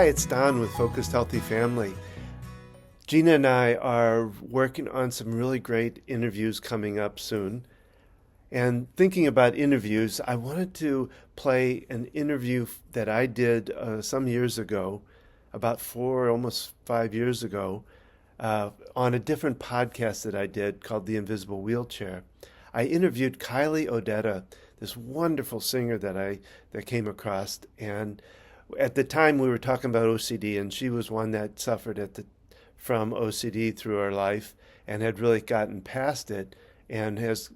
Hi, it's Don with Focused Healthy Family. Gina and I are working on some really great interviews coming up soon. And thinking about interviews, I wanted to play an interview that I did some years ago, about almost 5 years ago, on a different podcast that I did called The Invisible Wheelchair. I interviewed Kylie Odetta, this wonderful singer that came across, and at the time we were talking about OCD, and she was one that suffered from OCD through her life and had really gotten past it and has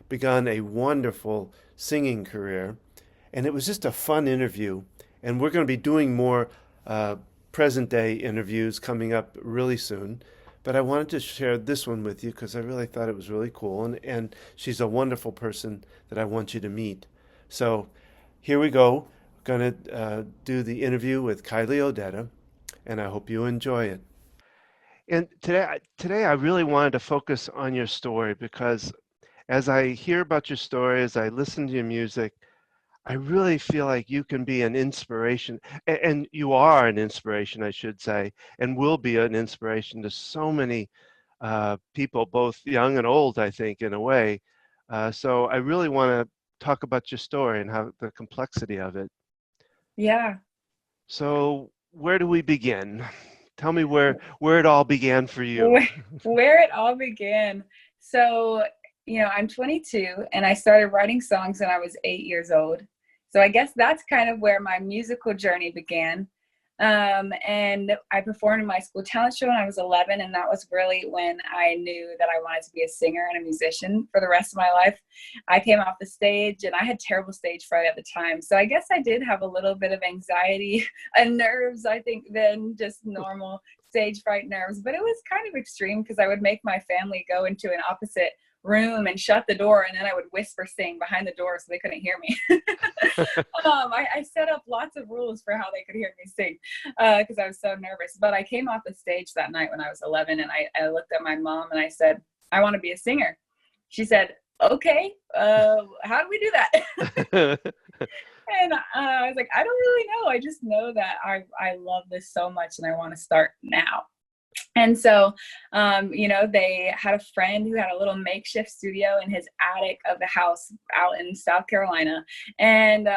begun a wonderful singing career. And it was just a fun interview. And we're going to be doing more present day interviews coming up really soon. But I wanted to share this one with you because I really thought it was really cool. And she's a wonderful person that I want you to meet. So here we go. Going to do the interview with Kylie Odetta, and I hope you enjoy it. And today I really wanted to focus on your story because as I hear about your story, as I listen to your music, I really feel like you can be an inspiration, and you are an inspiration, I should say, and will be an inspiration to so many people, both young and old, I think, in a way. So I really want to talk about your story and how the complexity of it. Yeah. So where do we begin? Tell me where it all began for you. Where it all began. So, I'm 22 and I started writing songs when I was 8 years old. So I guess that's kind of where my musical journey began. And I performed in my school talent show when I was 11, and that was really when I knew that I wanted to be a singer and a musician for the rest of my life. I came off the stage and I had terrible stage fright at the time. So I guess I did have a little bit of anxiety and nerves, I think, then just normal stage fright nerves. But it was kind of extreme because I would make my family go into an opposite room and shut the door, and then I would whisper sing behind the door so they couldn't hear me. I set up lots of rules for how they could hear me sing because I was so nervous. But I came off the stage that night when I was 11, and I looked at my mom and I said, I want to be a singer. She said, okay, how do we do that? And I was like, I don't really know. I just know that I love this so much and I want to start now. And so, they had a friend who had a little makeshift studio in his attic of the house out in South Carolina. And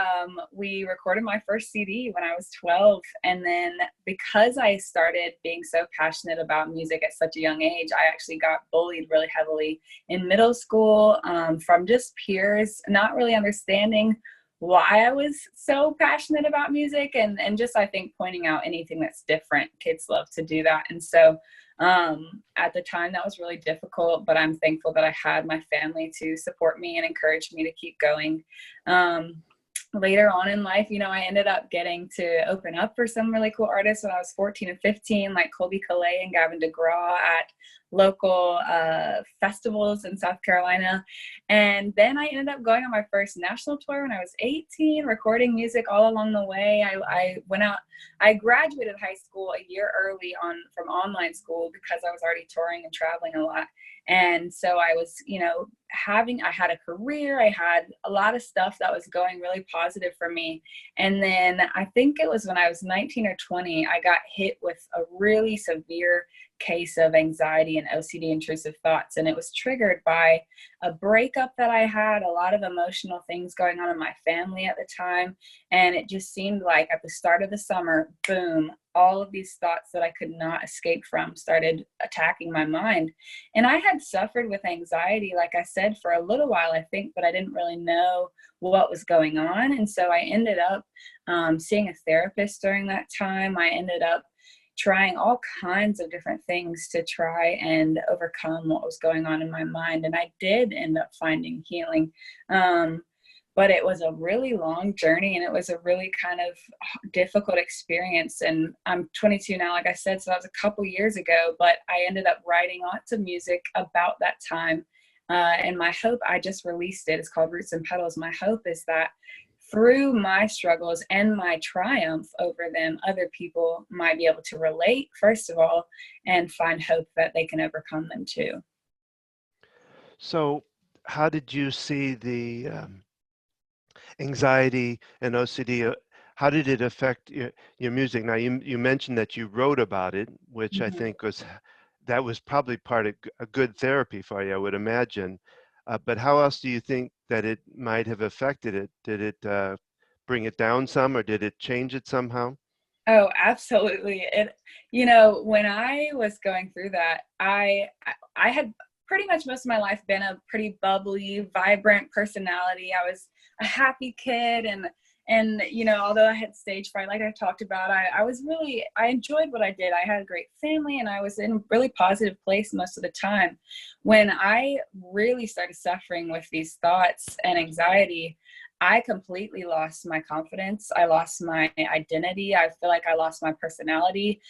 we recorded my first CD when I was 12. And then because I started being so passionate about music at such a young age, I actually got bullied really heavily in middle school from just peers, not really understanding why I was so passionate about music and just, I think, pointing out anything that's different. Kids love to do that. And so at the time that was really difficult, but I'm thankful that I had my family to support me and encourage me to keep going. Later on in life, I ended up getting to open up for some really cool artists when I was 14 and 15, like Colbie Callait and Gavin DeGraw at local festivals in South Carolina. And then I ended up going on my first national tour when I was 18, recording music all along the way. I went out, I graduated high school a year early from online school because I was already touring and traveling a lot. And so I was, I had a career, I had a lot of stuff that was going really positive for me. And then I think it was when I was 19 or 20, I got hit with a really severe case of anxiety and OCD intrusive thoughts. And it was triggered by a breakup that I had, a lot of emotional things going on in my family at the time. And it just seemed like at the start of the summer, boom, all of these thoughts that I could not escape from started attacking my mind. And I had suffered with anxiety, like I said, for a little while, I think, but I didn't really know what was going on. And so I ended up seeing a therapist during that time. I ended up trying all kinds of different things to try and overcome what was going on in my mind. And I did end up finding healing. But it was a really long journey and it was a really kind of difficult experience. And I'm 22 now, like I said, so that was a couple years ago, but I ended up writing lots of music about that time. And my hope, I just released it. It's called Roots and Petals. My hope is that through my struggles and my triumph over them, other people might be able to relate, first of all, and find hope that they can overcome them too. So how did you see the anxiety and OCD? how did it affect your music? Now, you mentioned that you wrote about it, which I Mhm. think that was probably part of a good therapy for you, I would imagine. But how else do you think that it might have affected it? Did it bring it down some, or did it change it somehow? Oh, absolutely. When I was going through that, I had pretty much most of my life been a pretty bubbly, vibrant personality. I was a happy kid, and although I had stage fright, like I talked about, I enjoyed what I did. I had a great family, and I was in a really positive place most of the time. When I really started suffering with these thoughts and anxiety, I completely lost my confidence. I lost my identity. I feel like I lost my personality,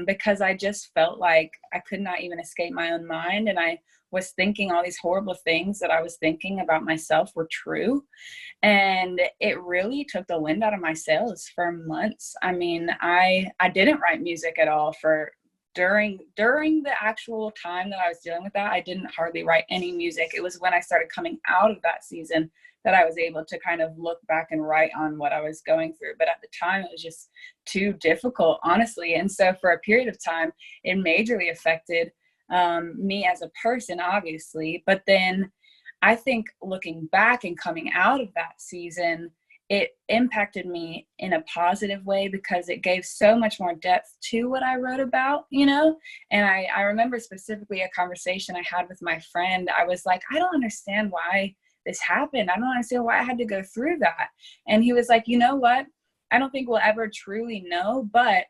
because I just felt like I could not even escape my own mind. And I was thinking all these horrible things that I was thinking about myself were true. And it really took the wind out of my sails for months. I mean, I didn't write music at all for during the actual time that I was dealing with that. I didn't hardly write any music. It was when I started coming out of that season that I was able to kind of look back and write on what I was going through. But at the time, it was just too difficult, honestly. And so for a period of time, it majorly affected me as a person, obviously. But then I think looking back and coming out of that season, it impacted me in a positive way because it gave so much more depth to what I wrote about. And I remember specifically a conversation I had with my friend. I was like, I don't understand why this happened. I don't understand why I had to go through that. And he was like, you know what? I don't think we'll ever truly know, but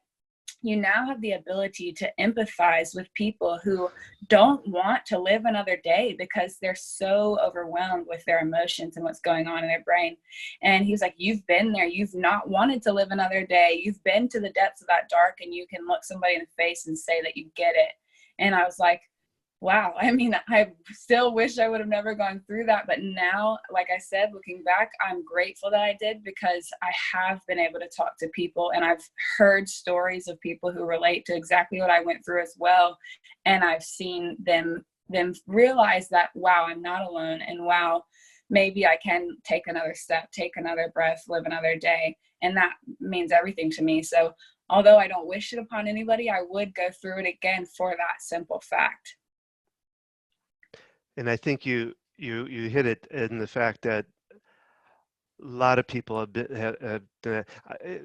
you now have the ability to empathize with people who don't want to live another day because they're so overwhelmed with their emotions and what's going on in their brain. And he was like, you've been there. You've not wanted to live another day. You've been to the depths of that dark, and you can look somebody in the face and say that you get it. And I was like, wow. I mean, I still wish I would have never gone through that. But now, like I said, looking back, I'm grateful that I did, because I have been able to talk to people, and I've heard stories of people who relate to exactly what I went through as well. And I've seen them realize that, wow, I'm not alone. And wow, maybe I can take another step, take another breath, live another day. And that means everything to me. So although I don't wish it upon anybody, I would go through it again for that simple fact. And I think you hit it in the fact that a lot of people have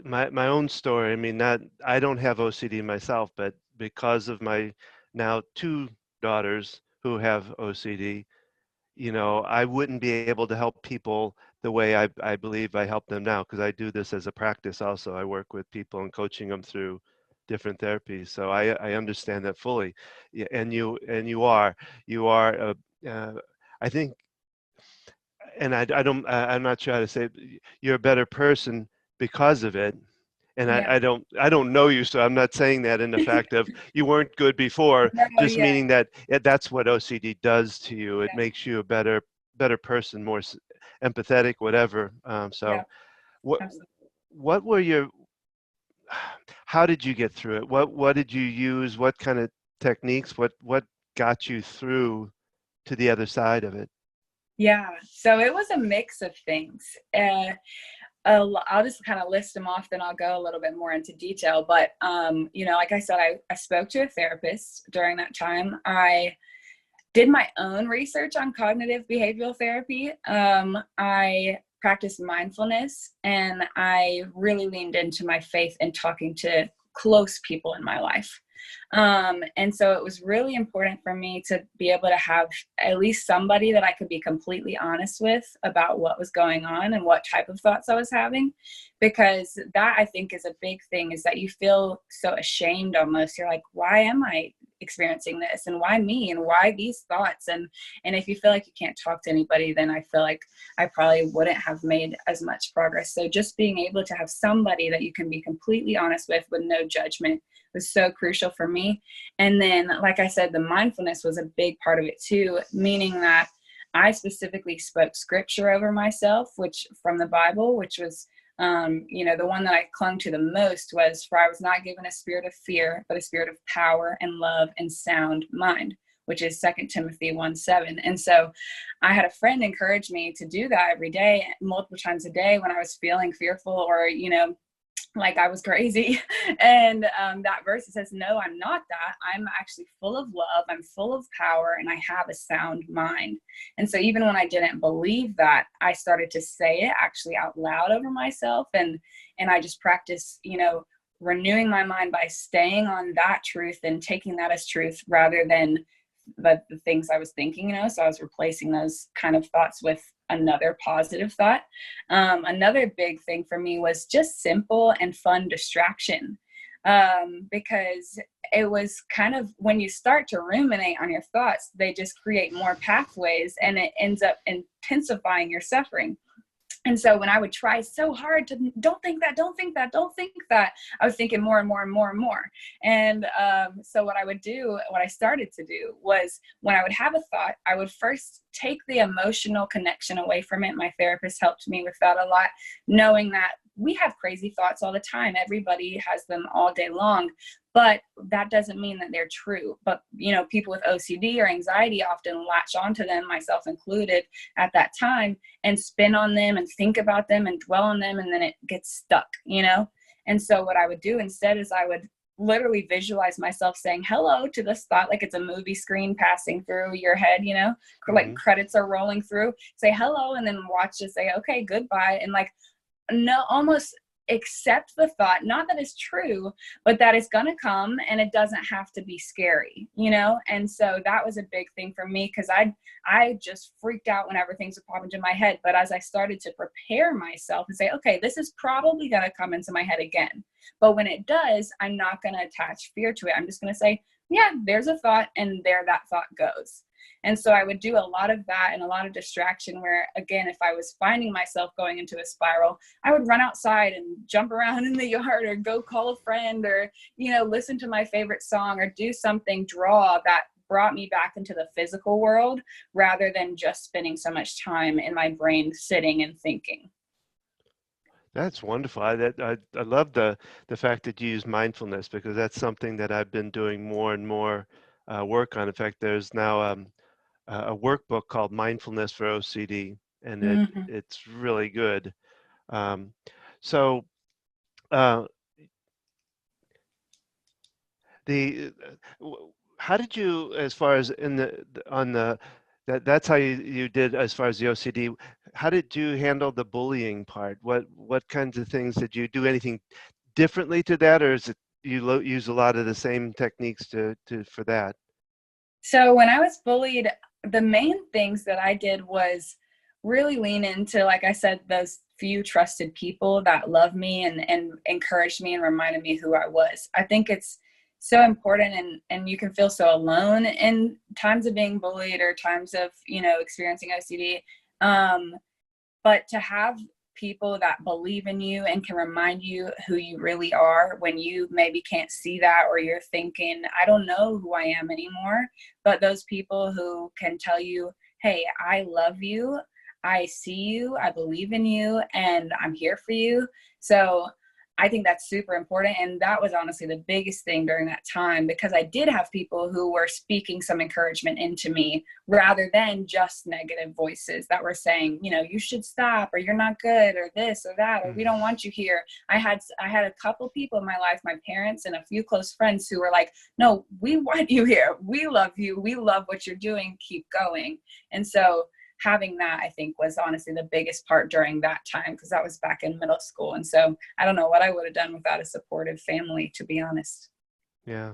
my own story. I mean, not I don't have OCD myself, but because of my now two daughters who have OCD, I wouldn't be able to help people the way I believe I help them now, because I do this as a practice also. I work with people and coaching them through different therapies. So I understand that fully. Yeah, and you are uh, I think, and I'm not sure how to say it, you're a better person because of it. And Yeah. I don't know you, so I'm not saying that in the fact of you weren't good before, No, just yeah. meaning that that's what OCD does to you. It Yeah. makes you a better person, more empathetic, whatever. So Yeah. what Absolutely. what were your how did you get through it? What did you use? What kind of techniques? What got you through to the other side of it? Yeah. So it was a mix of things. I'll just kind of list them off, then I'll go a little bit more into detail. But, like I said, I spoke to a therapist during that time. I did my own research on cognitive behavioral therapy. I practiced mindfulness, and I really leaned into my faith and talking to close people in my life. And so it was really important for me to be able to have at least somebody that I could be completely honest with about what was going on and what type of thoughts I was having, because that, I think, is a big thing, is that you feel so ashamed almost. You're like, why am I experiencing this, and why me, and why these thoughts? And if you feel like you can't talk to anybody, then I feel like I probably wouldn't have made as much progress. So just being able to have somebody that you can be completely honest with no judgment was so crucial for me. And then, like I said, the mindfulness was a big part of it too, meaning that I specifically spoke scripture over myself, which from the Bible, which was the one that I clung to the most was, for I was not given a spirit of fear, but a spirit of power and love and sound mind, which is 2 Timothy 1:7. And so I had a friend encourage me to do that every day, multiple times a day, when I was feeling fearful or, like I was crazy. And that verse says, no, I'm not that. I'm actually full of love. I'm full of power, and I have a sound mind. And so even when I didn't believe that, I started to say it actually out loud over myself. And I just practiced, renewing my mind by staying on that truth and taking that as truth rather than the things I was thinking, so I was replacing those kind of thoughts with another positive thought. Another big thing for me was just simple and fun distraction, because it was kind of, when you start to ruminate on your thoughts, they just create more pathways, and it ends up intensifying your suffering. And so when I would try so hard to don't think that, I was thinking more and more and more and more. And so what I started to do was, when I would have a thought, I would first take the emotional connection away from it. My therapist helped me with that a lot, knowing that we have crazy thoughts all the time. Everybody has them all day long, but that doesn't mean that they're true. But, people with OCD or anxiety often latch onto them, myself included, at that time, and spin on them and think about them and dwell on them. And then it gets stuck, And so what I would do instead is I would literally visualize myself saying hello to this thought, like it's a movie screen passing through your head, like credits are rolling through, say hello, and then watch it say, okay, goodbye. And no, almost accept the thought, not that it's true, but that it's gonna come, and it doesn't have to be scary, And so that was a big thing for me, because I just freaked out whenever things would pop into my head. But as I started to prepare myself and say, okay, this is probably gonna come into my head again, but when it does, I'm not gonna attach fear to it. I'm just gonna say, yeah, there's a thought, and there that thought goes. And so I would do a lot of that and a lot of distraction, where, again, if I was finding myself going into a spiral, I would run outside and jump around in the yard, or go call a friend, or, listen to my favorite song, or do something, draw, that brought me back into the physical world, rather than just spending so much time in my brain sitting and thinking. That's wonderful. I love the fact that you use mindfulness, because that's something that I've been doing more and more work on. In fact, there's now a workbook called Mindfulness for OCD, and it's really good. So the how did you, as far as that's how you did as far as the OCD. How did you handle the bullying part? What kinds of things did you do? Anything differently to that, or is it you use a lot of the same techniques for that? So when I was bullied, the main things that I did was really lean into, like I said, those few trusted people that love me and encouraged me and reminded me who I was. I think it's so important, and you can feel so alone in times of being bullied or times of, experiencing OCD. But to have people that believe in you and can remind you who you really are when you maybe can't see that, or you're thinking, I don't know who I am anymore. But those people who can tell you, hey, I love you, I see you, I believe in you, and I'm here for you. So I think that's super important. And that was honestly the biggest thing during that time, because I did have people who were speaking some encouragement into me, rather than just negative voices that were saying, you should stop, or you're not good, or this or that, or we don't want you here. I had a couple people in my life, my parents and a few close friends, who were like, no, we want you here. We love you. We love what you're doing. Keep going. And so having that, I think, was honestly the biggest part during that time, because that was back in middle school. And so I don't know what I would have done without a supportive family, to be honest. Yeah.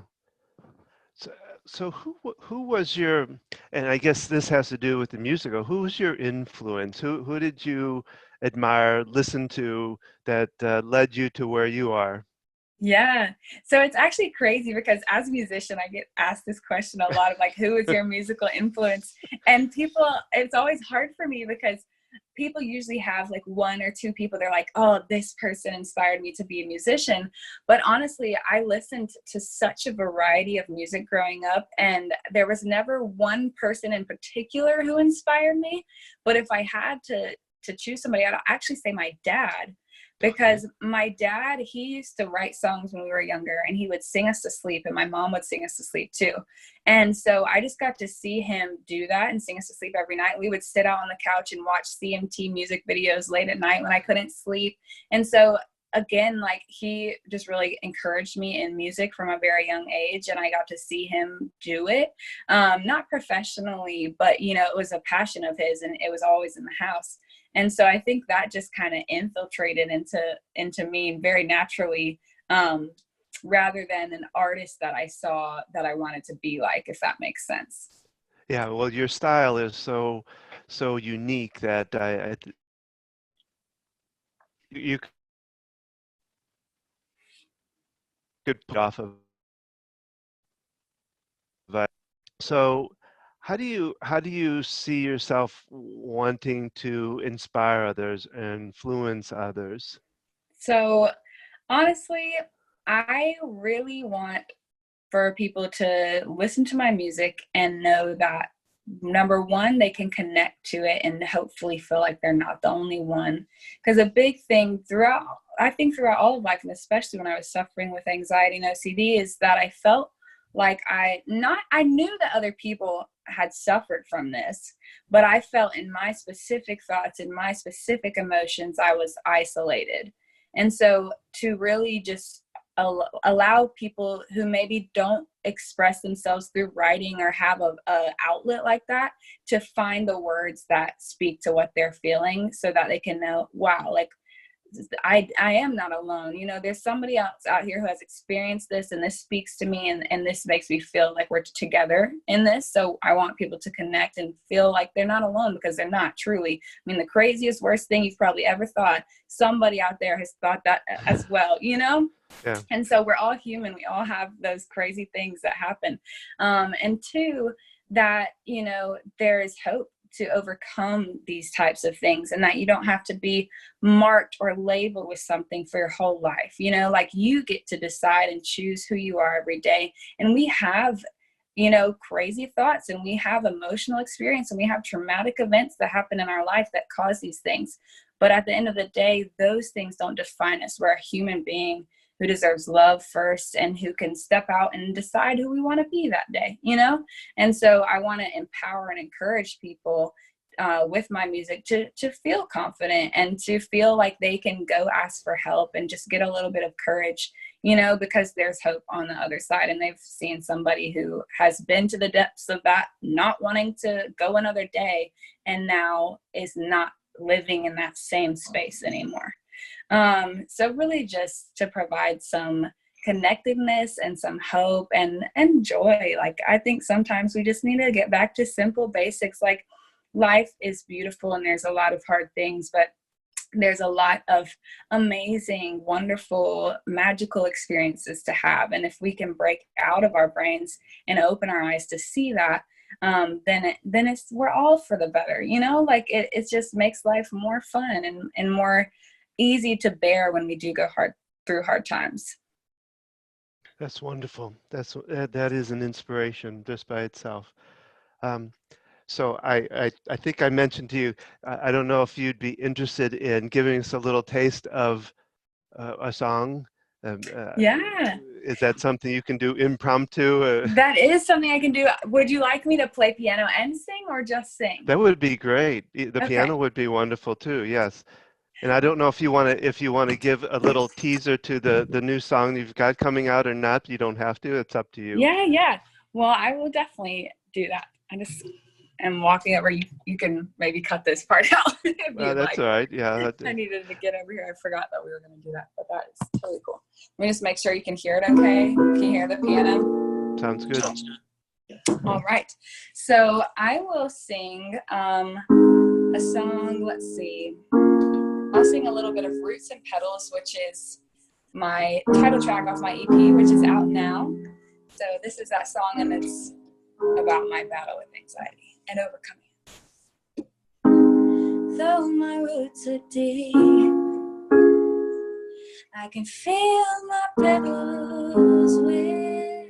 So who was your, and I guess this has to do with the musical, who was your influence? Who did you admire, listen to, that led you to where you are? Yeah. So it's actually crazy, because as a musician, I get asked this question a lot of, like, who is your musical influence? And it's always hard for me, because people usually have like one or two people. They're like, oh, this person inspired me to be a musician. But honestly, I listened to such a variety of music growing up, and there was never one person in particular who inspired me. But if I had to choose somebody, I'd actually say my dad. Because my dad, he used to write songs when we were younger, and he would sing us to sleep, and my mom would sing us to sleep too. And so I just got to see him do that and sing us to sleep every night. We would sit out on the couch and watch CMT music videos late at night when I couldn't sleep. And so again, like he just really encouraged me in music from a very young age, and I got to see him do it, not professionally, but you know, it was a passion of his, and it was always in the house. And so I think that just kind of infiltrated into me very naturally, rather than an artist that I saw that I wanted to be like, if that makes sense. Yeah, well, your style is so unique that you could put off of that. So how do you see yourself wanting to inspire others and influence others? So honestly, I really want for people to listen to my music and know that, number one, they can connect to it and hopefully feel like they're not the only one. Because a big thing throughout, I think throughout all of life, and especially when I was suffering with anxiety and OCD, is that I felt like I knew that other people had suffered from this, but I felt in my specific thoughts and my specific emotions, I was isolated. And so to really just allow people who maybe don't express themselves through writing or have a outlet like that to find the words that speak to what they're feeling, so that they can know, wow, like I am not alone. You know, there's somebody else out here who has experienced this, and this speaks to me, and this makes me feel like we're together in this. So I want people to connect and feel like they're not alone, because they're not, truly. I mean, the craziest, worst thing you've probably ever thought, somebody out there has thought that as well, you know? Yeah. And so we're all human. We all have those crazy things that happen. And two, that, you know, there is hope to overcome these types of things, and that you don't have to be marked or labeled with something for your whole life. You know, like, you get to decide and choose who you are every day. And we have, you know, crazy thoughts, and we have emotional experience, and we have traumatic events that happen in our life that cause these things. But at the end of the day, those things don't define us. We're a human being who deserves love first, and who can step out and decide who we want to be that day, you know? And so I want to empower and encourage people with my music to feel confident, and to feel like they can go ask for help and just get a little bit of courage, you know, because there's hope on the other side. And they've seen somebody who has been to the depths of that, not wanting to go another day, and now is not living in that same space anymore. So really just to provide some connectedness and some hope and joy. Like, I think sometimes we just need to get back to simple basics. Like, life is beautiful, and there's a lot of hard things, but there's a lot of amazing, wonderful, magical experiences to have. And if we can break out of our brains and open our eyes to see that, then we're all for the better, you know? Like, it just makes life more fun and more easy to bear when we do go through hard times. That's wonderful. That is an inspiration just by itself. So I think I mentioned to you, I don't know if you'd be interested in giving us a little taste of a song. Yeah, Is that something you can do impromptu? that is something I can do. Would you like me to play piano and sing, or just sing? That would be great. The Okay. piano would be wonderful too. Yes. And I don't know if you want to give a little teaser to the new song you've got coming out or not. You don't have to. It's up to you. Yeah. Well, I will definitely do that. I just am walking over. You can maybe cut this part out if you'd That's like. all right. Yeah. I needed to get over here. I forgot that we were going to do that, but that is totally cool. Let me just make sure you can hear it okay. Can you hear the piano? Sounds good. All right. So I will sing a song. Let's see. I'll sing a little bit of Roots and Petals, which is my title track off my EP, which is out now. So this is that song, and it's about my battle with anxiety and overcoming. Though my roots are deep, I can feel my petals withering.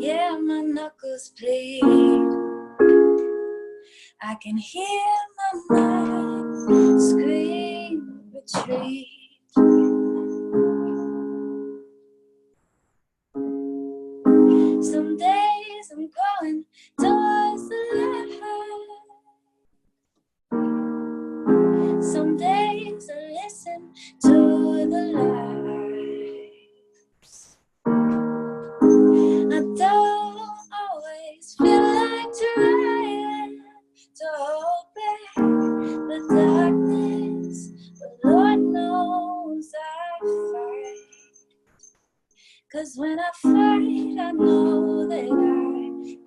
Yeah, my knuckles bleed. I can hear my mind scream retreat. Some days I'm going towards the light, 'Cause when I fight, I know that I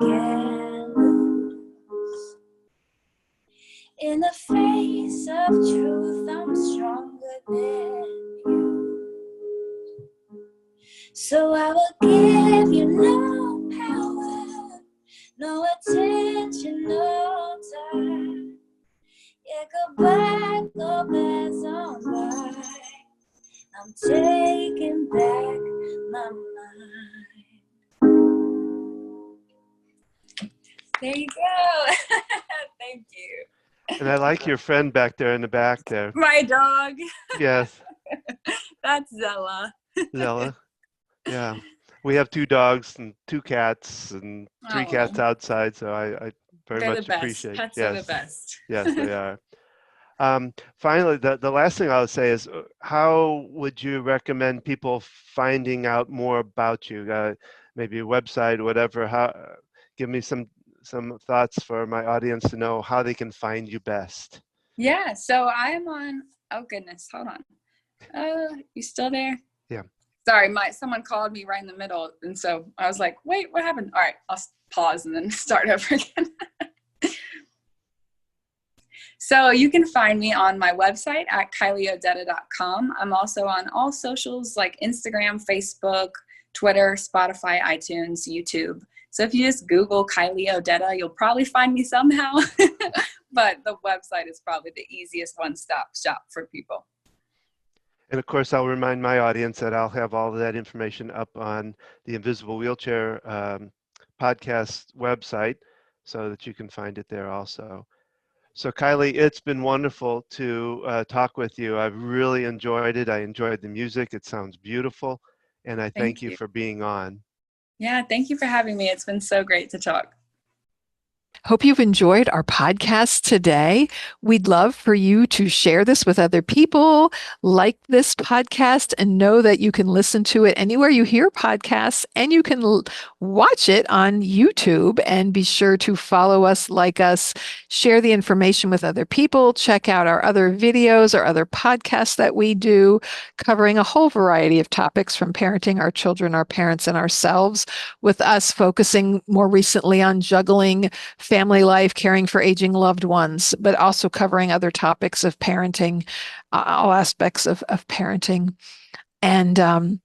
can lose. In the face of truth, I'm stronger than you. So I will give you no power, no attention, no time. Yeah, goodbye, go pass on by. I'm taking back my mind. There you go. Thank you. And I like your friend back there in the back there. My dog. Yes. That's Zella. Zella. Yeah. We have 2 dogs and 2 cats and 3 cats outside, so I very much appreciate it. Pets are the best. Yes, they are. Finally, the last thing I'll say is, how would you recommend people finding out more about you? Maybe a website, whatever. Give me some thoughts for my audience to know how they can find you best. Yeah, so I am on. Oh goodness, hold on. You still there? Yeah. Sorry, someone called me right in the middle, and so I was like, "Wait, what happened?" All right, I'll pause and then start over again. So you can find me on my website at kylieodetta.com. I'm also on all socials like Instagram, Facebook, Twitter, Spotify, iTunes, YouTube. So if you just Google Kylie Odetta, you'll probably find me somehow. But the website is probably the easiest one-stop shop for people. And of course, I'll remind my audience that I'll have all of that information up on the Invisible Wheelchair podcast website so that you can find it there also. So Kylie, it's been wonderful to talk with you. I've really enjoyed it. I enjoyed the music. It sounds beautiful. And I thank you for being on. Yeah, thank you for having me. It's been so great to talk. Hope you've enjoyed our podcast today. We'd love for you to share this with other people, like this podcast, and know that you can listen to it anywhere you hear podcasts, and you can watch it on YouTube. And be sure to follow us, like us, share the information with other people, check out our other videos or other podcasts that we do, covering a whole variety of topics from parenting our children, our parents, and ourselves, with us focusing more recently on juggling family life, caring for aging loved ones, but also covering other topics of parenting, all aspects of parenting. And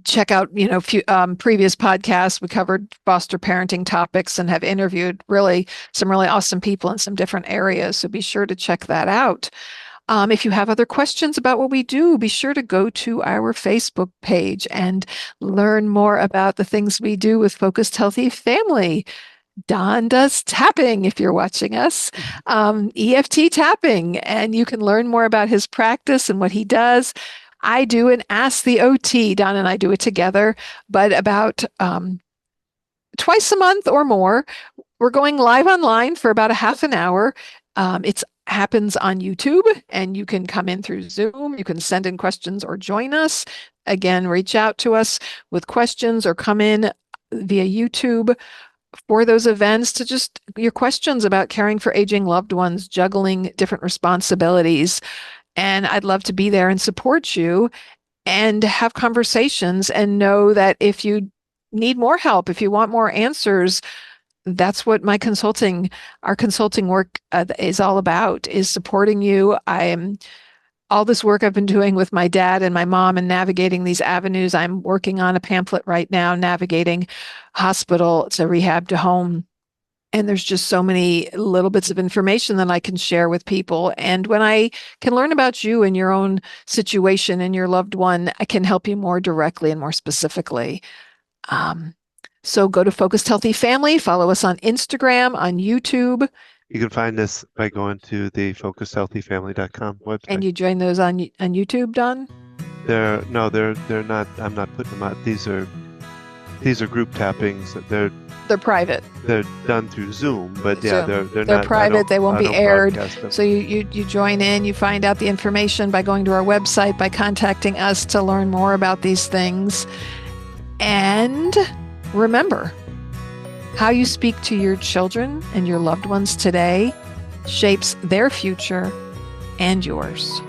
check out, previous podcasts. We covered foster parenting topics and have interviewed some really awesome people in some different areas. So be sure to check that out. If you have other questions about what we do, be sure to go to our Facebook page and learn more about the things we do with Focused Healthy Family. Don does tapping if you're watching us, EFT tapping, and you can learn more about his practice and what he does. I do an Ask the OT. Don and I do it together, but about twice a month or more. We're going live online for about a half an hour. It happens on YouTube, and you can come in through Zoom. You can send in questions or join us. Again, reach out to us with questions or come in via YouTube for those events to just your questions about caring for aging loved ones, juggling different responsibilities. And I'd love to be there and support you and have conversations, and know that if you need more help, if you want more answers, that's what our consulting work is all about, is supporting you. All this work I've been doing with my dad and my mom and navigating these avenues. I'm working on a pamphlet right now, navigating hospital to rehab to home. And there's just so many little bits of information that I can share with people. And when I can learn about you and your own situation and your loved one, I can help you more directly and more specifically. So go to Focused Healthy Family, follow us on Instagram, on YouTube. You can find us by going to the focusedhealthyfamily.com website. And you join those on YouTube, Don? They're not. I'm not putting them out. These are group tappings. They're private. They're done through Zoom, but yeah, Zoom. they're They're not private. They won't be aired. So you, you join in. You find out the information by going to our website, by contacting us to learn more about these things. And remember, how you speak to your children and your loved ones today shapes their future and yours.